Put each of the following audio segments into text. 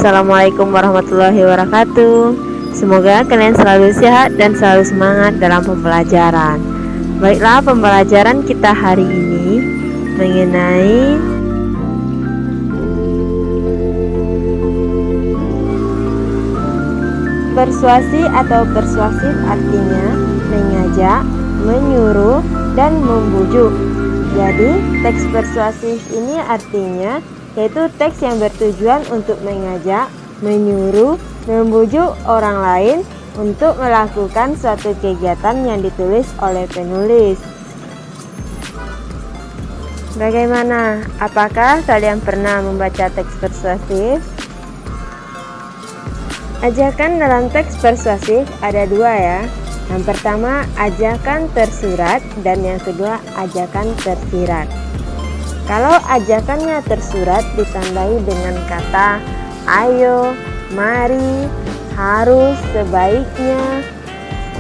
Assalamualaikum warahmatullahi wabarakatuh. Semoga kalian selalu sehat dan selalu semangat dalam pembelajaran. Baiklah, pembelajaran kita hari ini mengenai persuasi atau persuasif, artinya mengajak, menyuruh, dan membujuk. Jadi, teks persuasif ini artinya yaitu teks yang bertujuan untuk mengajak, menyuruh, membujuk orang lain untuk melakukan suatu kegiatan yang ditulis oleh penulis. Bagaimana? Apakah kalian pernah membaca teks persuasif? Ajakan dalam teks persuasif ada dua ya. Yang pertama, ajakan tersurat, dan yang kedua, ajakan tersirat. Kalau ajakannya tersurat ditandai dengan kata ayo, mari, harus, sebaiknya,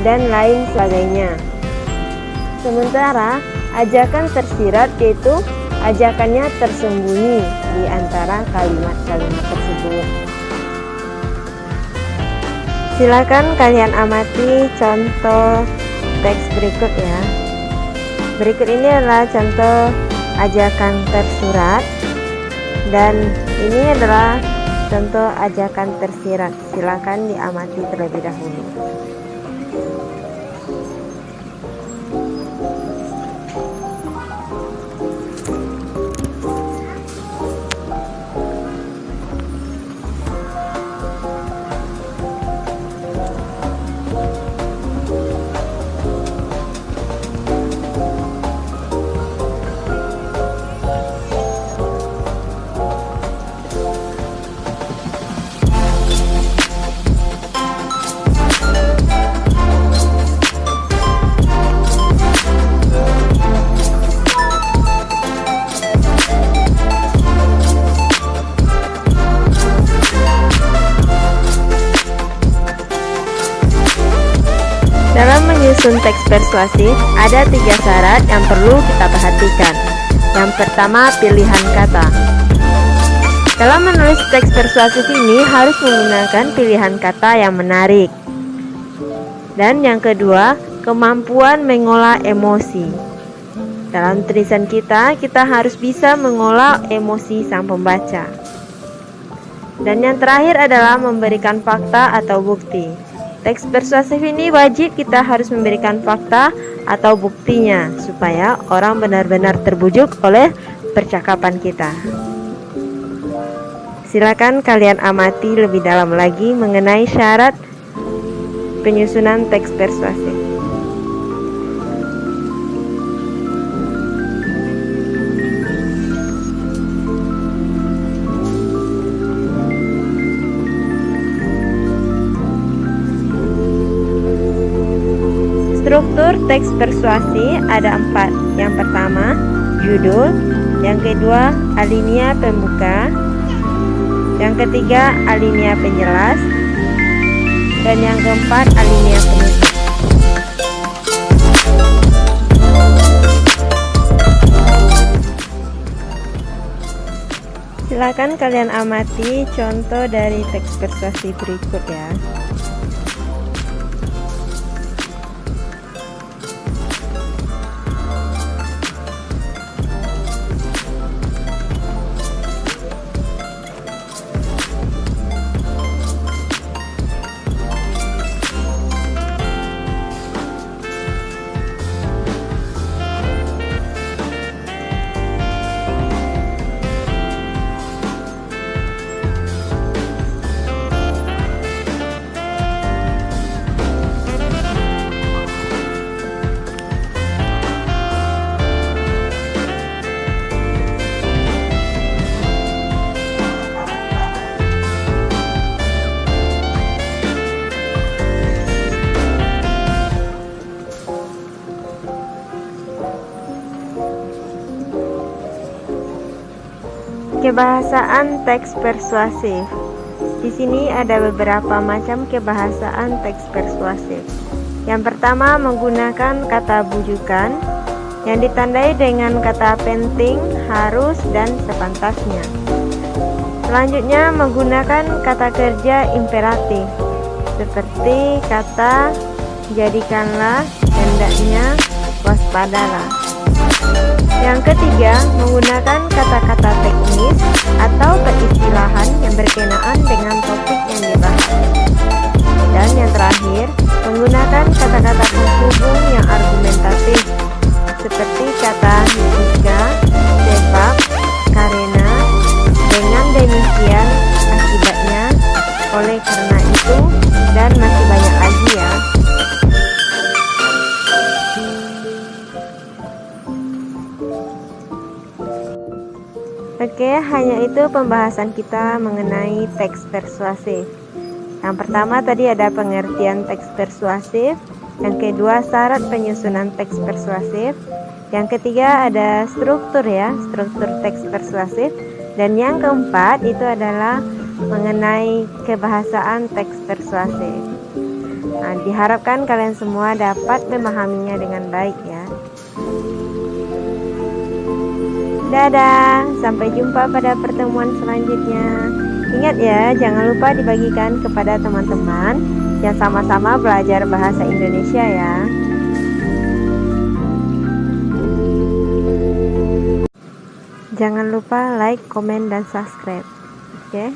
dan lain sebagainya. Sementara ajakan tersirat yaitu ajakannya tersembunyi di antara kalimat-kalimat tersebut. Silakan kalian amati contoh teks berikut ya. Berikut ini adalah contoh ajakan tersurat, dan ini adalah contoh ajakan tersirat. Silakan diamati terlebih dahulu. Dalam menyusun teks persuasif, ada 3 syarat yang perlu kita perhatikan. Yang pertama, pilihan kata. Dalam menulis teks persuasif ini harus menggunakan pilihan kata yang menarik. Dan yang kedua, kemampuan mengolah emosi. Dalam tulisan kita harus bisa mengolah emosi sang pembaca. Dan yang terakhir adalah memberikan fakta atau bukti. Teks persuasif ini wajib kita harus memberikan fakta atau buktinya supaya orang benar-benar terbujuk oleh percakapan kita. Silakan kalian amati lebih dalam lagi mengenai syarat penyusunan teks persuasif. Struktur teks persuasi ada 4. Yang pertama, judul. Yang kedua, alinea pembuka. Yang ketiga, alinea penjelas. Dan yang keempat, alinea penutup. Silakan kalian amati contoh dari teks persuasi berikut ya. Kebahasaan teks persuasif. Di sini ada beberapa macam kebahasaan teks persuasif. Yang pertama, menggunakan kata bujukan yang ditandai dengan kata penting, harus, dan sepantasnya. Selanjutnya menggunakan kata kerja imperatif seperti kata jadikanlah, hendaknya, waspadalah. Yang ketiga, menggunakan kata-kata teknis atau peristilahan yang berkenaan dengan topik yang dibahas. Dan yang terakhir, menggunakan kata-kata penghubung yang argumentatif seperti kata jika, sebab, karena, dengan demikian, akibatnya, oleh karena itu, dan masih banyak lagi ya. Oke, hanya itu pembahasan kita mengenai teks persuasif. Yang pertama tadi ada pengertian teks persuasif, yang kedua syarat penyusunan teks persuasif, yang ketiga ada struktur ya, struktur teks persuasif, dan yang keempat itu adalah mengenai kebahasaan teks persuasif. Nah, diharapkan kalian semua dapat memahaminya dengan baik ya. Dadah, sampai jumpa pada pertemuan selanjutnya. Ingat ya, jangan lupa dibagikan kepada teman-teman yang sama-sama belajar bahasa Indonesia ya. Jangan lupa like, komen, dan subscribe. Oke?